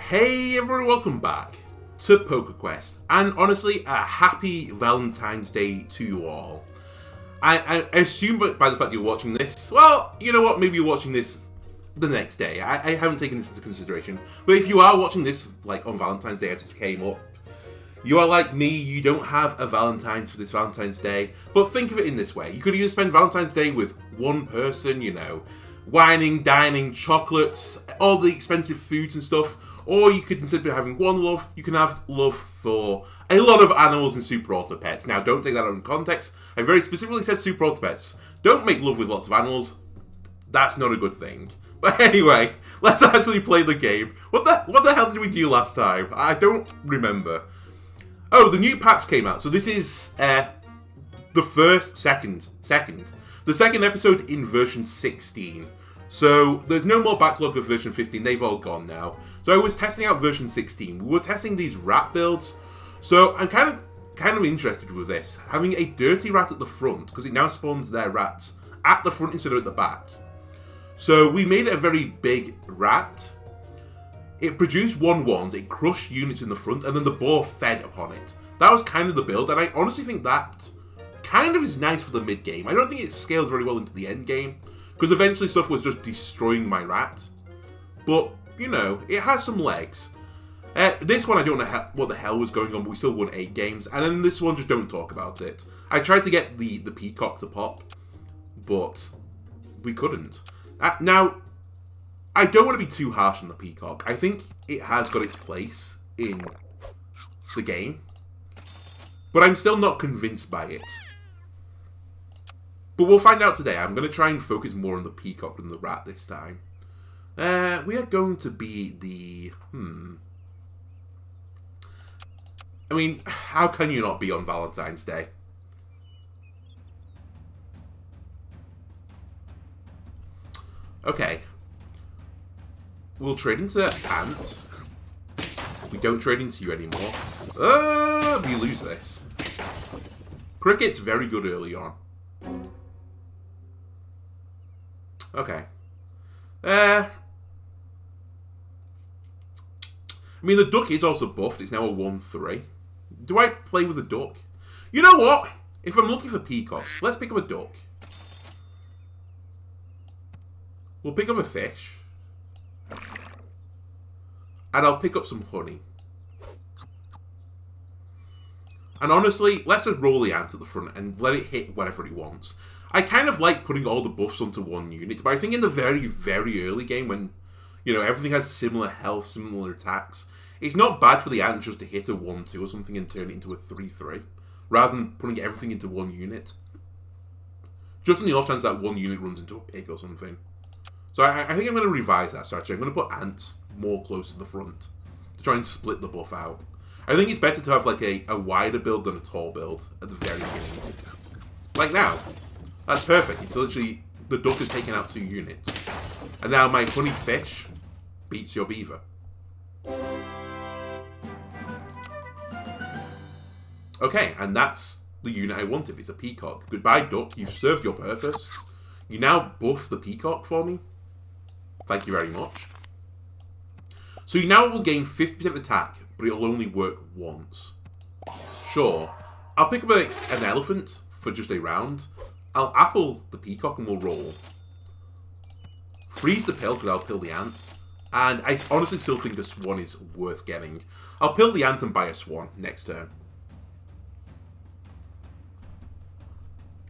Hey everyone, welcome back to PokeQuest, and honestly, a happy Valentine's Day to you all. I assume by the fact you're watching this, well, you know what, maybe you're watching this the next day. I haven't taken this into consideration, but if you are watching this like on Valentine's Day as it came up, you are like me, you don't have a Valentine's for this Valentine's Day, but think of it in this way. You could either spend Valentine's Day with one person, you know, whining, dining, chocolates, all the expensive foods and stuff, or you could, instead of having one love, you can have love for a lot of animals and Super Auto Pets. Now, don't take that out of context. I very specifically said Super Auto Pets. Don't make love with lots of animals. That's not a good thing. But anyway, let's actually play the game. What the hell did we do last time? I don't remember. Oh, the new patch came out. So this is the second episode in version 16. So there's no more backlog of version 15. They've all gone now. So I was testing out version 16. We were testing these rat builds. So I'm kind of interested with this. Having a dirty rat at the front, because it now spawns their rats at the front instead of at the back. So we made it a very big rat. It produced 1/1s, it crushed units in the front, and then the boar fed upon it. That was kind of the build, and I honestly think that kind of is nice for the mid-game. I don't think it scales very well into the end game, because eventually stuff was just destroying my rat. But, you know, it has some legs. This one I don't know what the hell was going on, but we still won 8 games. And then this one, just don't talk about it. I tried to get the peacock to pop, but we couldn't. Now, I don't want to be too harsh on the peacock. I think it has got its place in the game, but I'm still not convinced by it. But we'll find out today. I'm going to try and focus more on the peacock than the rat this time. We are going to be the... I mean, how can you not be on Valentine's Day? Okay. We'll trade into ants. We don't trade into you anymore. We lose this. Cricket's very good early on. Okay. I mean, the duck is also buffed. It's now a 1/3. Do I play with a duck? You know what? If I'm looking for peacocks, let's pick up a duck. We'll pick up a fish. And I'll pick up some honey. And honestly, let's just roll the ant at the front and let it hit whatever it wants. I kind of like putting all the buffs onto one unit, but I think in the very, very early game when, you know, everything has similar health, similar attacks, it's not bad for the ant just to hit a 1/2 or something and turn it into a 3/3, rather than putting everything into one unit. Just in the off chance that one unit runs into a pig or something. So I think I'm going to revise that strategy. I'm going to put ants more close to the front to try and split the buff out. I think it's better to have like a wider build than a tall build at the very beginning. Like now. That's perfect. So literally, the duck has taken out 2 units. And now my honey fish beats your beaver. Okay, and that's the unit I wanted. It's a peacock. Goodbye, duck. You've served your purpose. You now buff the peacock for me. Thank you very much. So you now will gain 50% attack, but it'll only work once. Sure. I'll pick up an elephant for just a round. I'll apple the peacock and we'll roll. Freeze the pill because I'll pill the ant. And I honestly still think the swan is worth getting. I'll pill the ant and buy a swan next turn.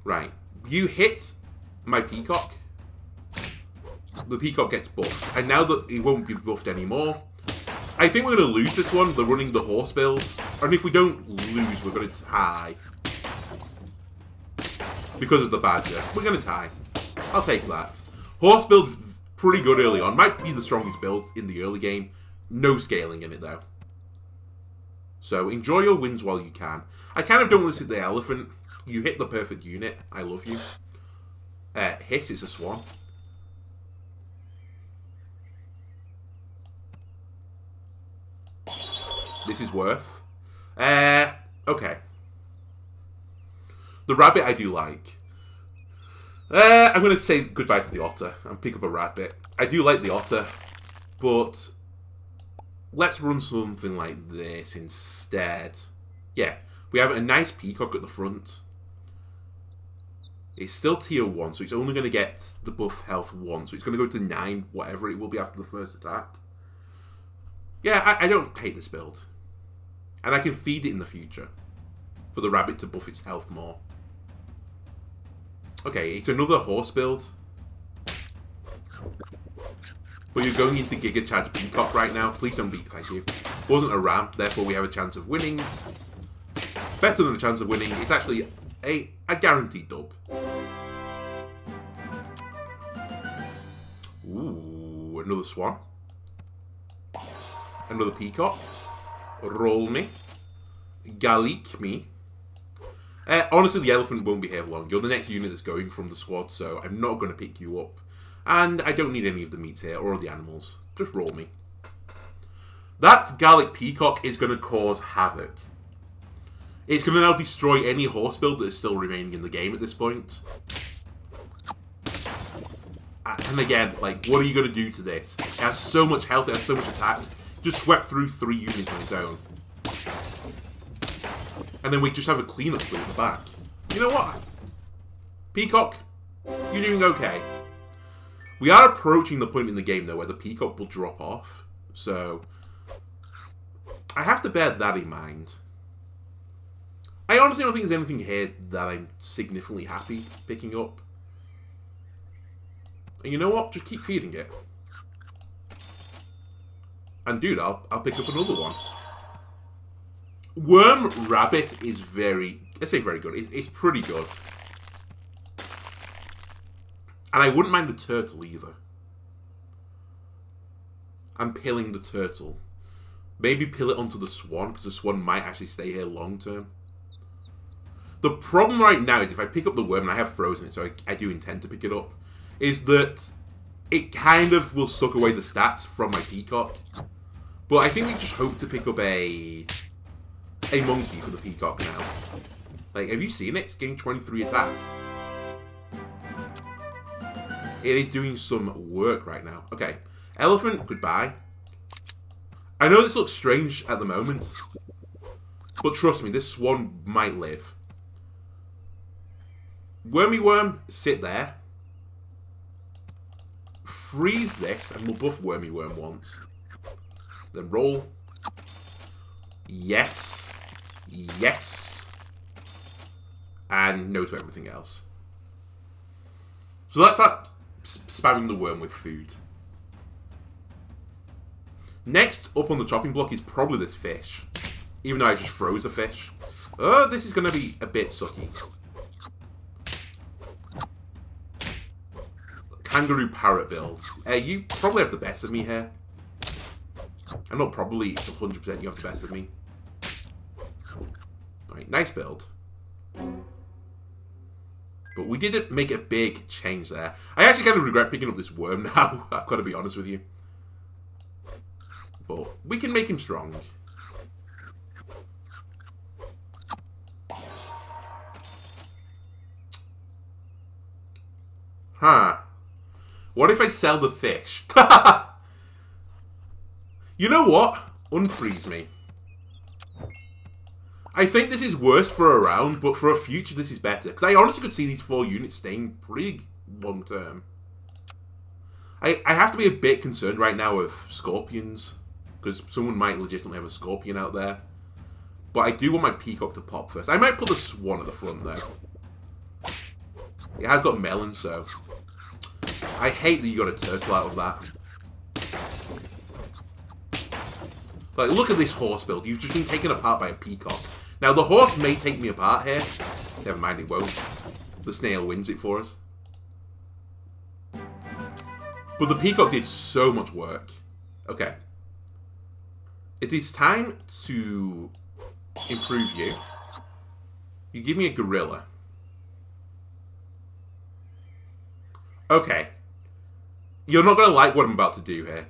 Right. You hit my peacock. The peacock gets buffed. And now that it won't be buffed anymore, I think we're going to lose this one. They're running the horse build. And if we don't lose, we're going to tie. Because of the badger. We're going to tie. I'll take that. Horse build, pretty good early on. Might be the strongest build in the early game. No scaling in it, though. So, enjoy your wins while you can. I kind of don't want to hit the elephant. You hit the perfect unit. I love you. Hit is a swan. This is worth. Okay. The rabbit I do like. I'm going to say goodbye to the otter and pick up a rabbit. I do like the otter, but let's run something like this instead. Yeah, we have a nice peacock at the front. It's still tier 1, so it's only going to get the buff health 1. So it's going to go to 9, whatever it will be after the first attack. Yeah, I don't hate this build. And I can feed it in the future for the rabbit to buff its health more. Okay, it's another horse build. But you're going into Giga Chad Peacock right now. Please don't beat, thank you. It wasn't a ram, therefore we have a chance of winning. Better than a chance of winning. It's actually a guaranteed dub. Ooh, another swan. Another peacock. Roll me. Galik me. Honestly, the elephant won't be here long. You're the next unit that's going from the squad, so I'm not going to pick you up. And I don't need any of the meats here, or the animals. Just roll me. That Gallic Peacock is going to cause havoc. It's going to now destroy any horse build that is still remaining in the game at this point. And again, like, what are you going to do to this? It has so much health, it has so much attack. Just swept through 3 units on its own. And then we just have a cleanup at the back. You know what? Peacock, you're doing okay. We are approaching the point in the game, though, where the Peacock will drop off. So, I have to bear that in mind. I honestly don't think there's anything here that I'm significantly happy picking up. And you know what? Just keep feeding it. And dude, I'll pick up another one. Worm Rabbit is very, I say very good. It's pretty good. And I wouldn't mind the turtle either. I'm pilling the turtle. Maybe pill it onto the swan, because the swan might actually stay here long term. The problem right now is if I pick up the worm, and I have frozen it, so I do intend to pick it up, is that it kind of will suck away the stats from my peacock. But I think we just hope to pick up a monkey for the peacock now. Like, have you seen it? It's getting 23 attack. It is doing some work right now. Okay. Elephant, goodbye. I know this looks strange at the moment, but trust me, this swan might live. Wormy Worm, sit there. Freeze this, and we'll buff Wormy Worm once. Then roll. Yes. Yes. And no to everything else. So let's start spamming the worm with food. Next up on the chopping block is probably this fish. Even though I just froze a fish. Oh, this is going to be a bit sucky. Kangaroo parrot build. You probably have the best of me here. And not probably, it's 100% you have the best of me. Alright, nice build. But we didn't make a big change there. I actually kind of regret picking up this worm now, I've got to be honest with you. But we can make him strong. Huh. What if I sell the fish? You know what? Unfreeze me. I think this is worse for a round, but for a future this is better. Because I honestly could see these 4 units staying pretty long term. I have to be a bit concerned right now with scorpions. Because someone might legitimately have a scorpion out there. But I do want my peacock to pop first. I might put the swan at the front though. It has got melon, so... I hate that you got a turtle out of that. Like, look at this horse build. You've just been taken apart by a peacock. Now, the horse may take me apart here. Never mind, it won't. The snail wins it for us. But the peacock did so much work. Okay. It is time to improve you. You give me a gorilla. Okay. You're not going to like what I'm about to do here.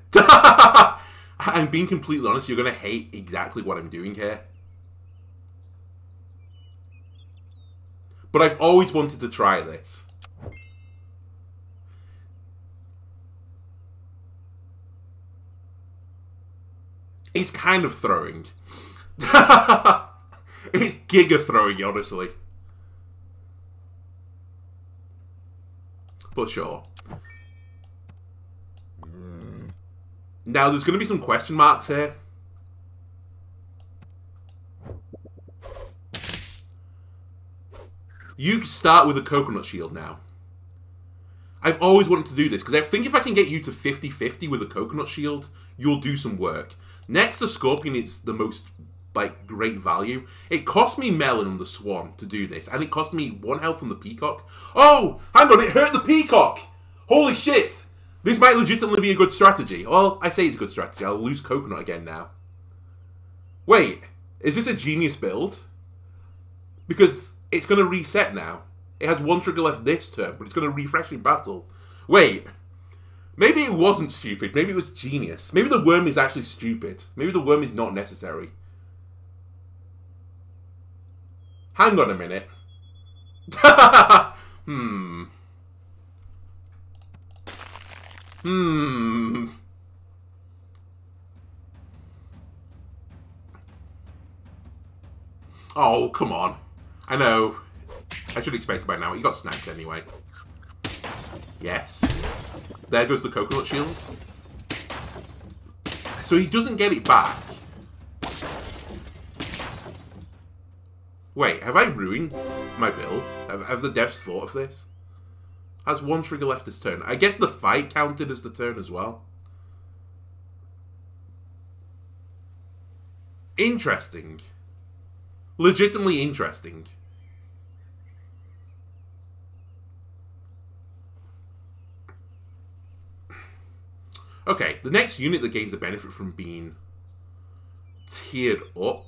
I'm being completely honest, you're going to hate exactly what I'm doing here. But I've always wanted to try this. It's kind of throwing. It's giga throwing, honestly. But sure. Now, there's going to be some question marks here. You start with a coconut shield now. I've always wanted to do this, because I think if I can get you to 50-50 with a coconut shield, you'll do some work. Next, the scorpion is the most, like, great value. It cost me melon on the swan to do this, and it cost me 1 health on the peacock. Oh! Hang on, it hurt the peacock! Holy shit! This might legitimately be a good strategy. Well, I say it's a good strategy. I'll lose coconut again now. Wait, is this a genius build? Because it's going to reset now. It has 1 trigger left this turn, but it's going to refresh in battle. Wait. Maybe it wasn't stupid. Maybe it was genius. Maybe the worm is actually stupid. Maybe the worm is not necessary. Hang on a minute. Oh, come on. I know. I should expect it by now. He got sniped anyway. Yes. There goes the coconut shield. So he doesn't get it back. Wait, have I ruined my build? Have the devs thought of this? Has 1 trigger left this turn. I guess the fight counted as the turn as well. Interesting. Legitimately interesting. Okay, the next unit that gains the benefit from being tiered up,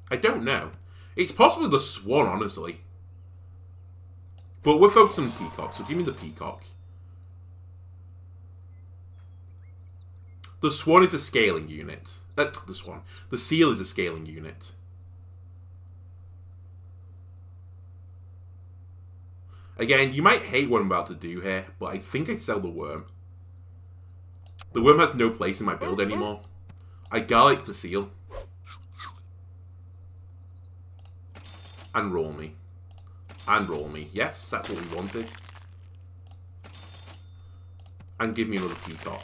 I don't know. It's possibly the swan, honestly. But we're focused on peacock, so give me the peacock. The swan is a scaling unit. The seal is a scaling unit. Again, you might hate what I'm about to do here, but I think I sell the worm. The worm has no place in my build anymore. I garlic the seal. And roll me. And roll me. Yes, that's what we wanted. And give me another peacock.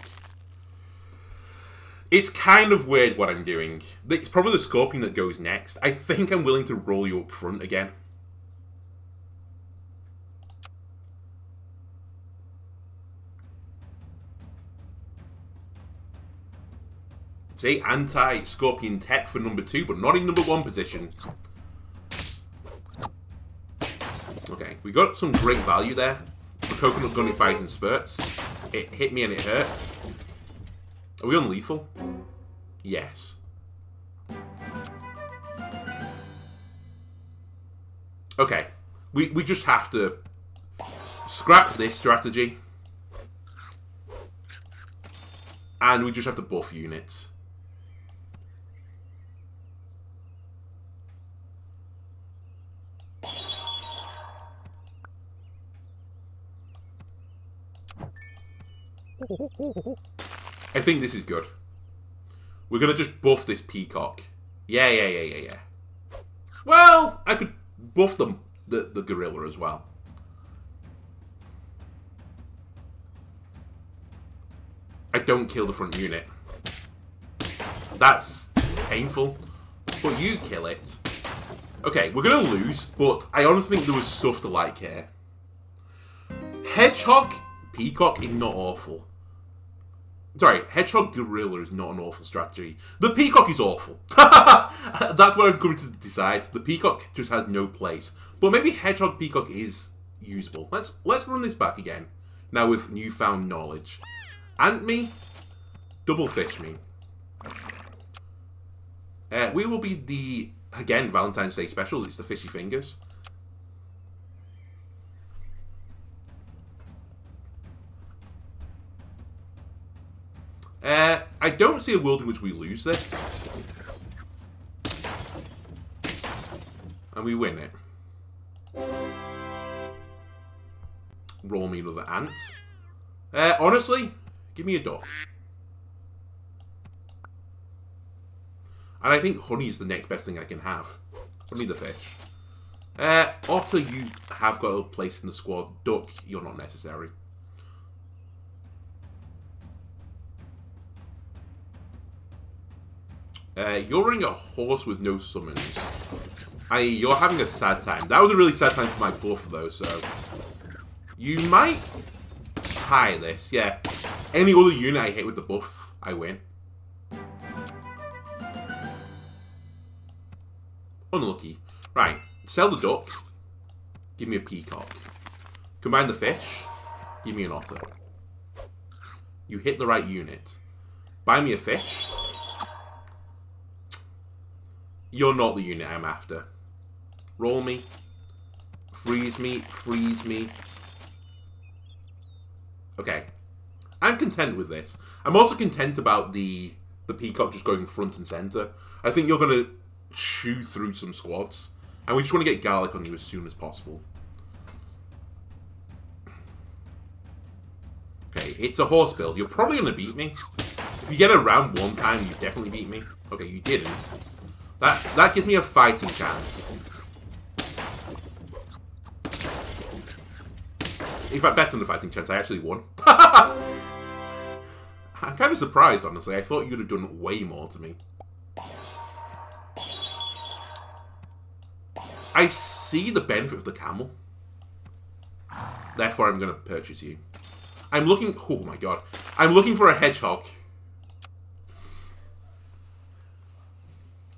It's kind of weird what I'm doing. It's probably the scorpion that goes next. I think I'm willing to roll you up front again. See, anti-scorpion tech for number 2, but not in number 1 position. Okay, we got some great value there. The coconut gun in fires and spurts. It hit me and it hurt. Are we on lethal? Yes. Okay, we just have to scrap this strategy. And we just have to buff units. I think this is good. We're going to just buff this peacock. Yeah. Well, I could buff the gorilla as well. I don't kill the front unit. That's painful. But you kill it. Okay, we're going to lose, but I honestly think there was stuff to like here. Hedgehog peacock is not awful. Sorry, hedgehog gorilla is not an awful strategy. The peacock is awful. That's what I'm coming to decide. The peacock just has no place. But maybe hedgehog peacock is usable. Let's run this back again. Now with newfound knowledge. Ant me, double fish me. We will be the, again, Valentine's Day special. It's the fishy fingers. I don't see a world in which we lose this. And we win it. Roll me another ant. Honestly, give me a duck. And I think honey is the next best thing I can have. Honey the fish. Otter, you have got a place in the squad. Duck, you're not necessary. You're running a horse with no summons. You're having a sad time. That was a really sad time for my buff, though, so... You might tie this, yeah. Any other unit I hit with the buff, I win. Unlucky. Right, sell the duck. Give me a peacock. Combine the fish. Give me an otter. You hit the right unit. Buy me a fish. You're not the unit I'm after. Roll me. Freeze me. Freeze me. Okay. I'm content with this. I'm also content about the peacock just going front and center. I think you're going to chew through some squads. And we just want to get garlic on you as soon as possible. Okay, it's a horse build. You're probably going to beat me. If you get around one time, you definitely beat me. Okay, you didn't. That gives me a fighting chance. In fact, better than a fighting chance, I actually won. I'm kind of surprised, honestly. I thought you'd have done way more to me. I see the benefit of the camel. Therefore, I'm going to purchase you. I'm looking... Oh my god. I'm looking for a hedgehog.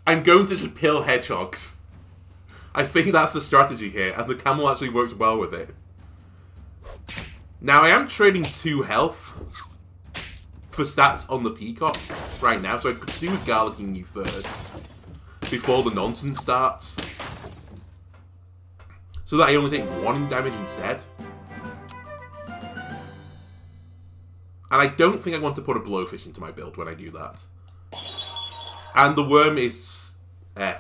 I'm going to just pill hedgehogs. I think that's the strategy here, and the camel actually works well with it. Now, I am trading 2 health for stats on the peacock right now, so I could do with garlicking you first before the nonsense starts. So that I only take 1 damage instead. And I don't think I want to put a blowfish into my build when I do that. And the worm is... I'm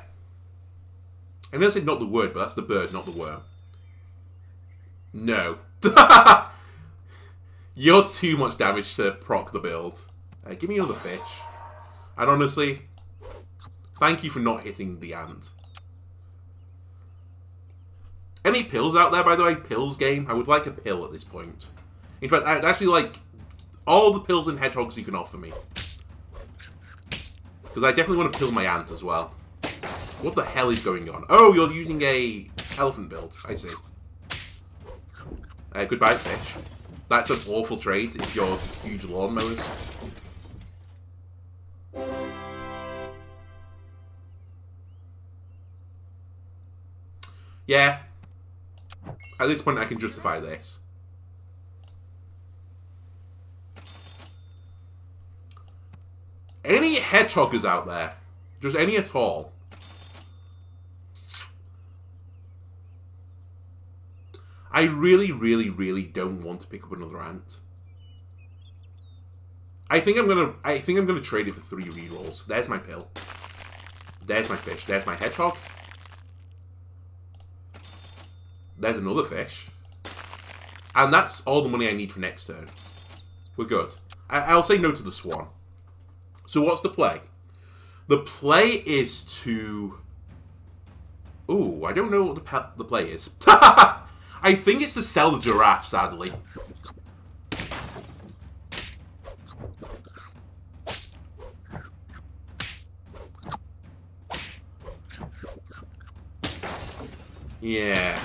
going to say not the word, but that's the bird, not the worm. No. You're too much damage to proc the build. Give me another fish. And honestly, thank you for not hitting the ant. Any pills out there, by the way? Pills game? I would like a pill at this point. In fact, I'd actually like all the pills and hedgehogs you can offer me. Because I definitely want to pill my ant as well. What the hell is going on? Oh, you're using a elephant build. I see. Goodbye, fish. That's an awful trade if you're huge lawnmowers. Yeah. At this point, I can justify this. Any hedgehoggers out there? Just any at all? I really, really, really don't want to pick up another ant. I think I'm gonna trade it for 3 rerolls. There's my pill. There's my fish. There's my hedgehog. There's another fish. And that's all the money I need for next turn. We're good. I'll say no to the swan. So what's the play? The play is to... Ooh, I don't know what the play is. I think it's to sell the giraffe, sadly. Yeah.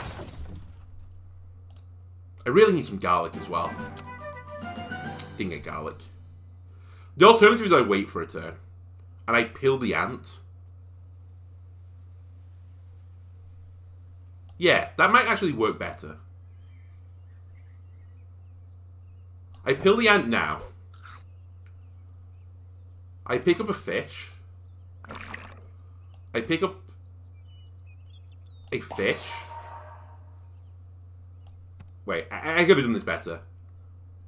I really need some garlic as well. Didn't get garlic. The alternative is I wait for a turn. And I pill the ant. Yeah, that might actually work better. I pill the ant now. I pick up a fish. I pick up a fish. Wait, I could have done this better.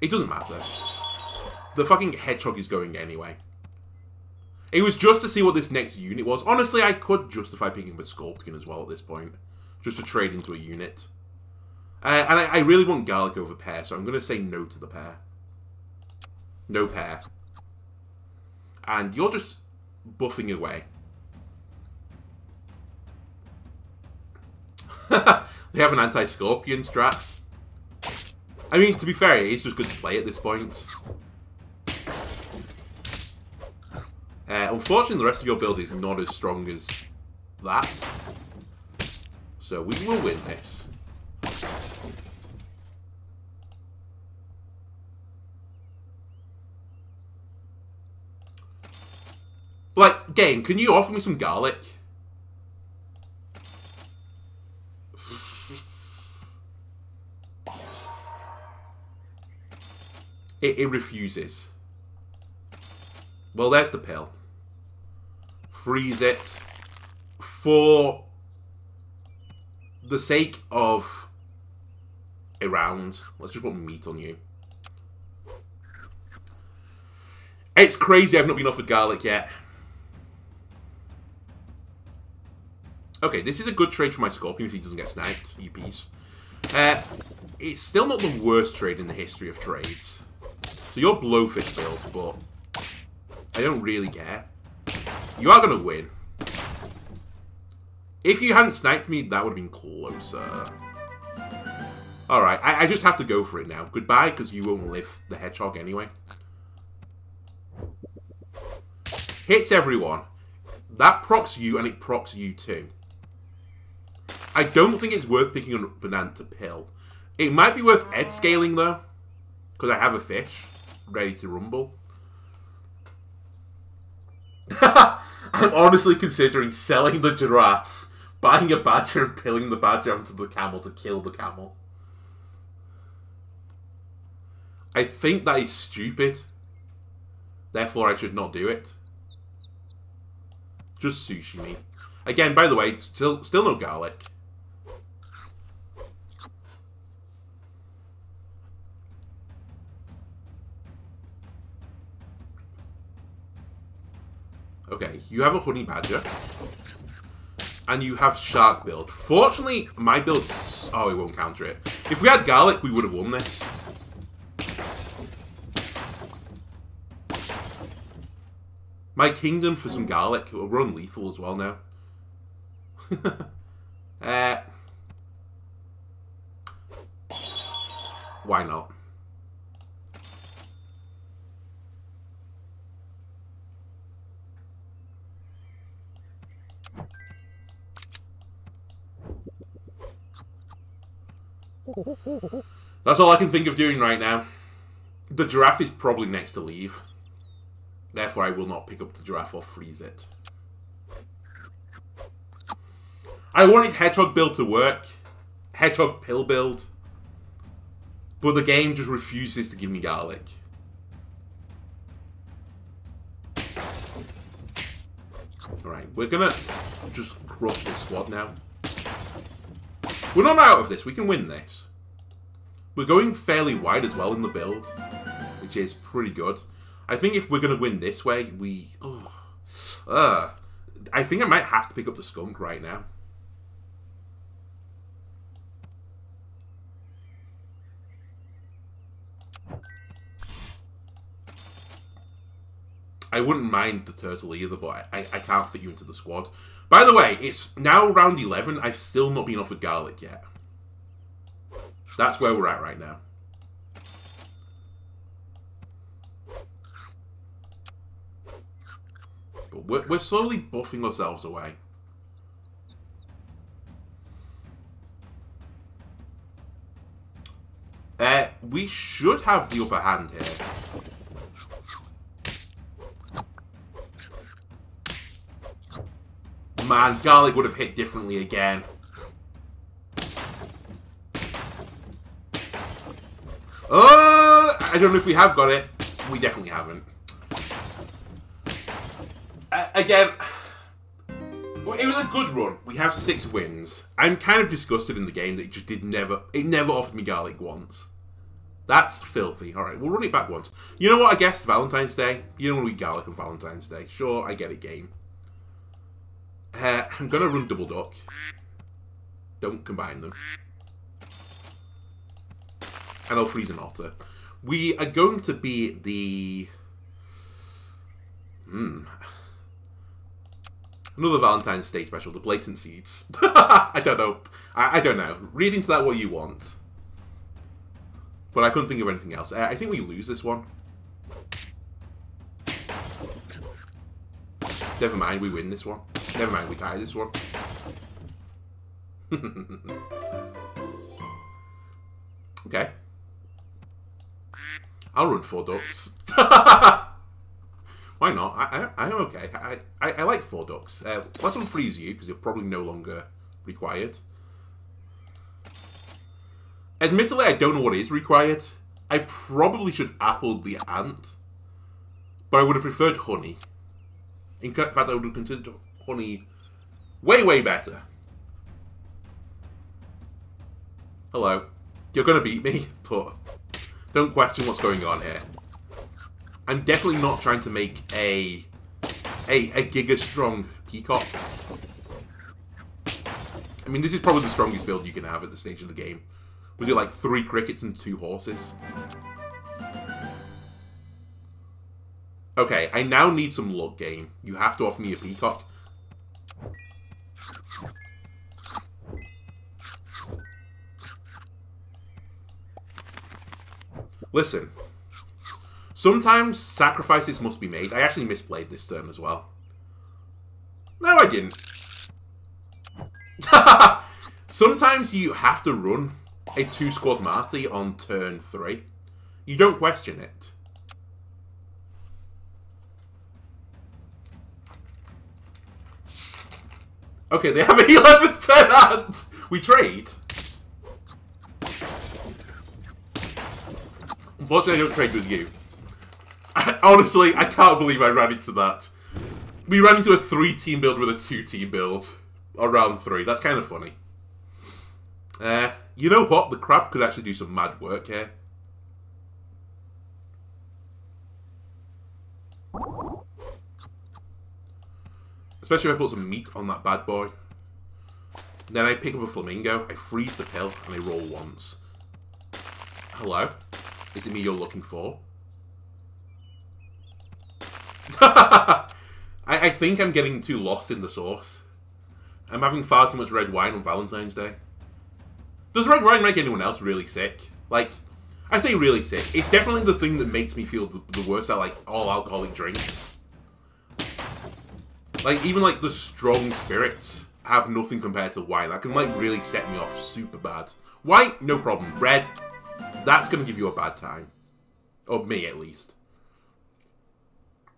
It doesn't matter. The fucking hedgehog is going anyway. It was just to see what this next unit was. Honestly, I could justify picking up a scorpion as well at this point. Just to trade into a unit. And I really want garlic over pear, so I'm going to say no to the pear. No pear. And you're just buffing away. They have an anti-scorpion strat. I mean, to be fair, it is just good to play at this point. Unfortunately, the rest of your build is not as strong as that. So we will win this. Like, game, can you offer me some garlic? It refuses. Well, there's the pill. Freeze it. For the sake of a round, let's just put meat on you. It's crazy I've not been offered garlic yet. Okay, this is a good trade for my scorpion if he doesn't get sniped, you piece. It's still not the worst trade in the history of trades. So you're blowfish build, but I don't really care. You are going to win. If you hadn't sniped me, that would have been closer. Alright, I just have to go for it now. Goodbye, because you won't live the hedgehog anyway. Hits everyone. That procs you, and it procs you too. I don't think it's worth picking up banana to pill. It might be worth edge scaling, though. Because I have a fish ready to rumble. I'm honestly considering selling the giraffe, buying a badger and pilling the badger onto the camel to kill the camel. I think that is stupid. Therefore, I should not do it. Just sushi meat. Again, by the way, still no garlic. Okay, you have a honey badger. And you have shark build. Fortunately, my build... Oh, it won't counter it. If we had garlic, we would have won this. My kingdom for some garlic. We're on lethal as well now. Why not? That's all I can think of doing right now. The giraffe is probably next to leave. Therefore, I will not pick up the giraffe or freeze it. I wanted hedgehog build to work. Hedgehog pill build. But the game just refuses to give me garlic. Alright, we're gonna just crush this squad now. We're not out of this. We can win this. We're going fairly wide as well in the build, which is pretty good. I think if we're going to win this way, we... I think I might have to pick up the skunk right now. I wouldn't mind the turtle either, but I can't fit you into the squad. By the way, it's now round 11. I've still not been offered garlic yet. That's where we're at right now. But we're slowly buffing ourselves away. We should have the upper hand here. Man, garlic would have hit differently again. I don't know if we have got it. We definitely haven't. Again, it was a good run. We have 6 wins. I'm kind of disgusted in the game that it just never offered me garlic once. That's filthy. Alright, we'll run it back once. You know what, I guess Valentine's Day. You don't want to eat garlic on Valentine's Day. Sure, I get it, game. I'm going to run double duck. Don't combine them. And I'll freeze an otter. We are going to be the... Another Valentine's Day special, the Blatant Seeds. I don't know. I don't know. Read into that what you want. But I couldn't think of anything else. I think we lose this one. Never mind, we win this one. Never mind, we tie this one. Okay. I'll run 4 ducks. Why not? I'm okay. I like 4 ducks. Let's unfreeze you, because you're probably no longer required. Admittedly, I don't know what is required. I probably should apple the ant. But I would have preferred honey. In fact, I would have considered honey way, way better. Hello. You're going to beat me, but don't question what's going on here. I'm definitely not trying to make a giga-strong peacock. I mean, this is probably the strongest build you can have at this stage of the game. We do like 3 crickets and 2 horses. Okay, I now need some luck, game. You have to offer me a peacock. Listen. Sometimes sacrifices must be made. I actually misplayed this turn as well. No, I didn't. Sometimes you have to run a 2-squad Marty on turn 3. You don't question it. Okay, they have an 11th turn hand. We trade. Unfortunately, I don't trade with you. Honestly, I can't believe I ran into that. We ran into a 3-team build with a 2-team build on round 3. That's kind of funny. You know what? The crab could actually do some mad work here. Especially if I put some meat on that bad boy. Then I pick up a flamingo, I freeze the pill, and I roll once. Hello? Is it me you're looking for? I think I'm getting too lost in the sauce. I'm having far too much red wine on Valentine's Day. Does red wine make anyone else really sick? Like, I say really sick. It's definitely the thing that makes me feel the worst at, like, all alcoholic drinks. Like, even, like, the strong spirits have nothing compared to wine. That can, like, really set me off super bad. White, no problem. Red, that's going to give you a bad time. Or me, at least.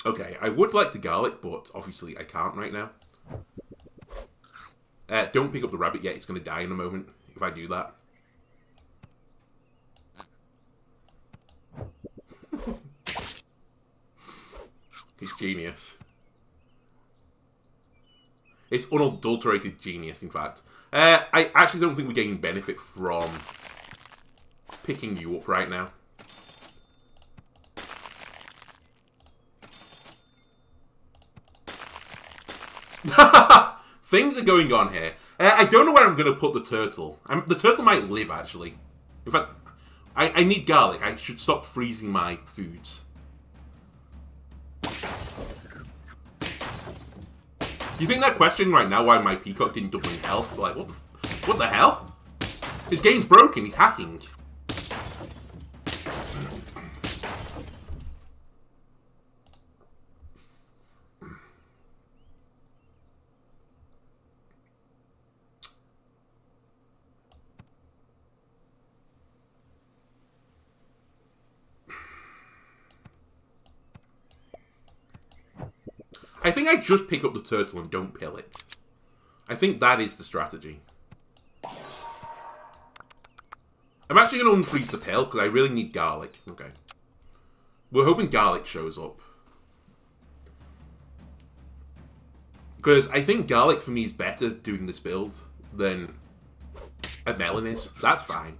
Okay, I would like to garlic, but obviously I can't right now. Don't pick up the rabbit yet. It's going to die in a moment if I do that. It's genius. It's unadulterated genius, in fact. I actually don't think we're getting benefit from picking you up right now. Things are going on here. I don't know where I'm going to put the turtle. The turtle might live, actually. In fact, I need garlic. I should stop freezing my foods. You think they're questioning right now why my peacock didn't double in health? Like, what the hell? His game's broken. He's hacking. I think I just pick up the turtle and don't pill it. I think that is the strategy. I'm actually going to unfreeze the tail because I really need garlic. Okay. We're hoping garlic shows up. Because I think garlic for me is better doing this build than a melon is. That's fine.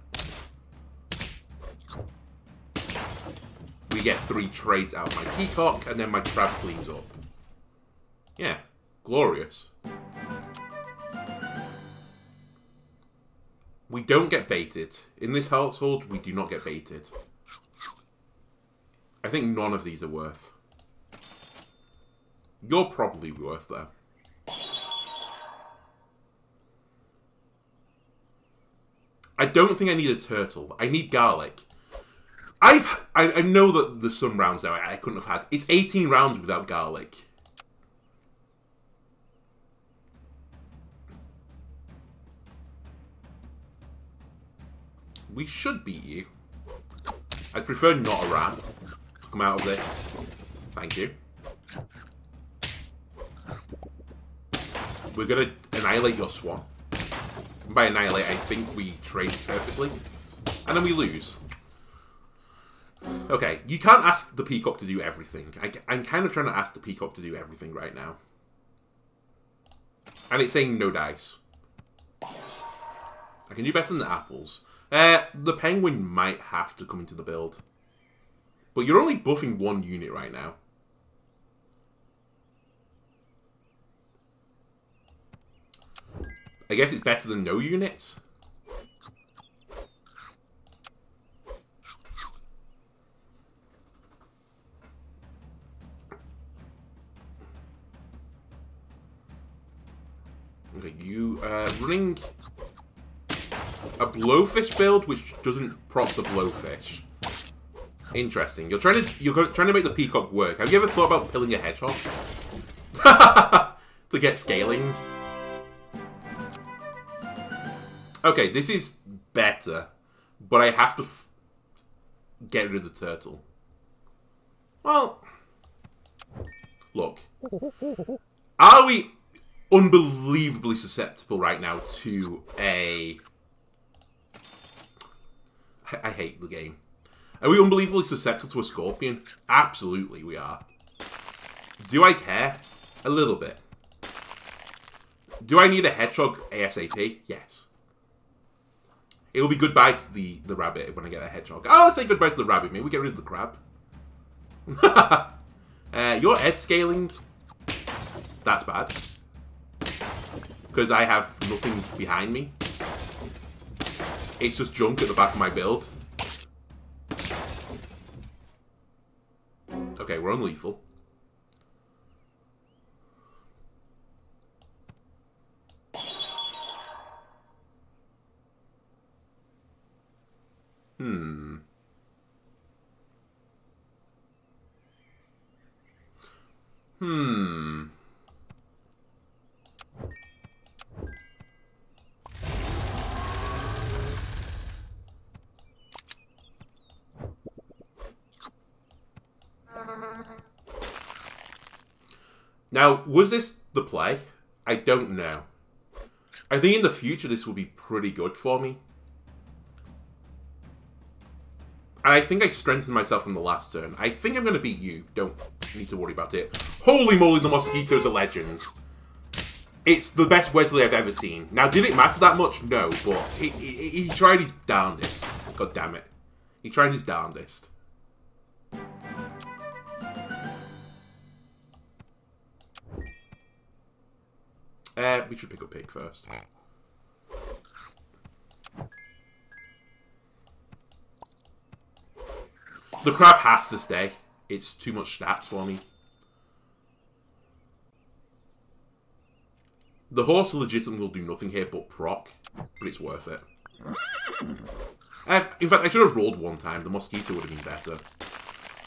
We get 3 trades out of my peacock and then my crab cleans up. Yeah, glorious. We don't get baited. In this household, we do not get baited. I think none of these are worth. You're probably worth, though. I don't think I need a turtle. I need garlic. I know that there's some rounds now I couldn't have had. It's 18 rounds without garlic. We should beat you. I'd prefer not a rat to come out of this. Thank you. We're gonna annihilate your swan. And by annihilate, I think we trade perfectly. And then we lose. Okay, you can't ask the peacock to do everything. I'm kind of trying to ask the peacock to do everything right now. And it's saying no dice. I can do better than the apples. The penguin might have to come into the build. But you're only buffing one unit right now. I guess it's better than no units. Okay, you running a blowfish build which doesn't proc the blowfish. Interesting. You're trying to make the peacock work. Have you ever thought about killing a hedgehog to get scaling? Okay, this is better, but I have to get rid of the turtle. Well, look. Are we unbelievably susceptible right now to a... I hate the game. Are we unbelievably susceptible to a scorpion? Absolutely we are. Do I care? A little bit. Do I need a hedgehog ASAP? Yes. It'll be goodbye to the rabbit when I get a hedgehog. Oh, let's say goodbye to the rabbit. Maybe we get rid of the crab. Your edge scaling. That's bad. Because I have nothing behind me. It's just junk at the back of my build. Okay, we're unlethal. Now, was this the play? I don't know. I think in the future this will be pretty good for me. And I think I strengthened myself in the last turn. I think I'm going to beat you. Don't need to worry about it. Holy moly, the mosquito's a legend. It's the best Wesley I've ever seen. Now, did it matter that much? No, but he tried his darndest. God damn it. He tried his darndest. We should pick up pig first. The crab has to stay. It's too much stats for me. The horse legitimately will do nothing here but proc, but it's worth it. In fact, I should have rolled one time. The mosquito would have been better.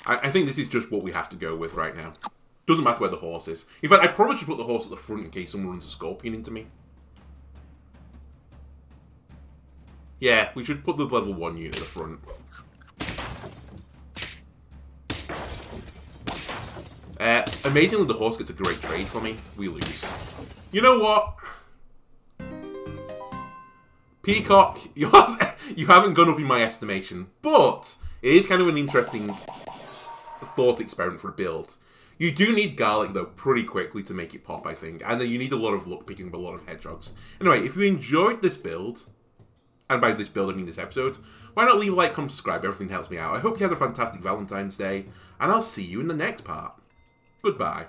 I think this is just what we have to go with right now. Doesn't matter where the horse is. In fact, I probably should put the horse at the front in case someone runs a scorpion into me. Yeah, we should put the level 1 unit at the front. Amazingly, the horse gets a great trade for me. We lose. You know what? Peacock, you haven't gone up in my estimation, but it is kind of an interesting thought experiment for a build. You do need garlic, though, pretty quickly to make it pop, I think. And then you need a lot of luck picking up a lot of hedgehogs. Anyway, if you enjoyed this build, and by this build I mean this episode, why not leave a like, comment, subscribe, everything helps me out. I hope you had a fantastic Valentine's Day, and I'll see you in the next part. Goodbye.